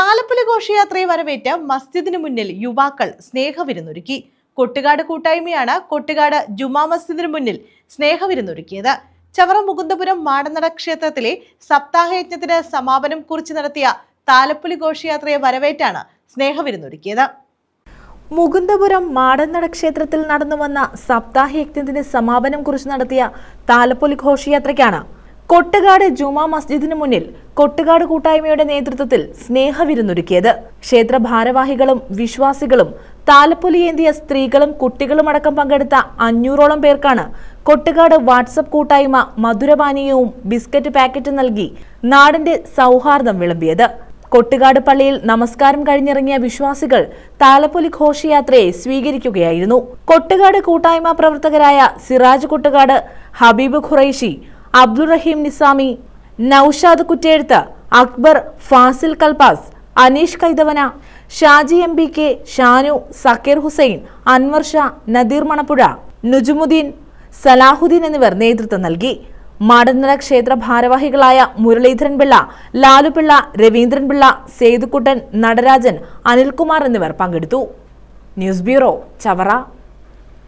താലപ്പൊലി ഘോഷയാത്രയെ വരവേറ്റ് മസ്ജിദിന് മുന്നിൽ യുവാക്കൾ സ്നേഹവിരുന്നൊരുക്കി. കൊട്ടുകാട് കൂട്ടായ്മയാണ് കൊട്ടുകാട് ജുമാ മസ്ജിദിന് മുന്നിൽ സ്നേഹവിരുന്നൊരുക്കിയത്. ചവറ മുകുന്ദപുരം മാടനട ക്ഷേത്രത്തിലെ സപ്താഹയജ്ഞത്തിന് സമാപനം കുറിച്ച് നടത്തിയ താലപ്പൊലി ഘോഷയാത്രയെ വരവേറ്റാണ് സ്നേഹവിരുന്നൊരുക്കിയത്. മുകുന്ദപുരം മാടനട ക്ഷേത്രത്തിൽ നടന്നുവന്ന സപ്താഹയജ്ഞത്തിന് സമാപനം കുറിച്ച് നടത്തിയ താലപ്പൊലി ഘോഷയാത്രയ്ക്കാണ് കൊട്ടുകാട് ജുമാ മസ്ജിദിന് മുന്നിൽ കൊട്ടുകാട് കൂട്ടായ്മയുടെ നേതൃത്വത്തിൽ സ്നേഹവിരുന്നൊരുക്കിയത്. ക്ഷേത്ര ഭാരവാഹികളും വിശ്വാസികളും താലപ്പൊലിയേന്തിയ സ്ത്രീകളും കുട്ടികളും അടക്കം പങ്കെടുത്ത 500ഓളം പേർക്കാണ് കൊട്ടുകാട് വാട്സപ്പ് കൂട്ടായ്മ മധുരപാനീയവും ബിസ്ക്കറ്റ് പാക്കറ്റ് നൽകി നാടിന്റെ സൗഹാർദ്ദം വിളമ്പിയത്. കൊട്ടുകാട് പള്ളിയിൽ നമസ്കാരം കഴിഞ്ഞിറങ്ങിയ വിശ്വാസികൾ താലപ്പൊലി ഘോഷയാത്രയെ സ്വീകരിക്കുകയായിരുന്നു. കൊട്ടുകാട് കൂട്ടായ്മ പ്രവർത്തകരായ സിറാജ് കൊട്ടുകാട്, ഹബീബ് ഖുറൈഷി, അബ്ദുൾ റഹീം നിസാമി, നൌഷാദ് കുറ്റേഴുത്ത്, അക്ബർ, ഫാസിൽ കൽപാസ്, അനീഷ് കൈതവന, ഷാജി MBK, ഷാനു, സക്കീർ ഹുസൈൻ, അൻവർ ഷാ, നദീർ മണപ്പുഴ, നുജുമുദ്ദീൻ, സലാഹുദ്ദീൻ എന്നിവർ നേതൃത്വം നൽകി. മാടനട ക്ഷേത്ര ഭാരവാഹികളായ മുരളീധരൻ പിള്ള, ലാലുപിള്ള, രവീന്ദ്രൻ പിള്ള, സേതുക്കുട്ടൻ, നടരാജൻ, അനിൽകുമാർ എന്നിവർ പങ്കെടുത്തു. News bureau, Chavara.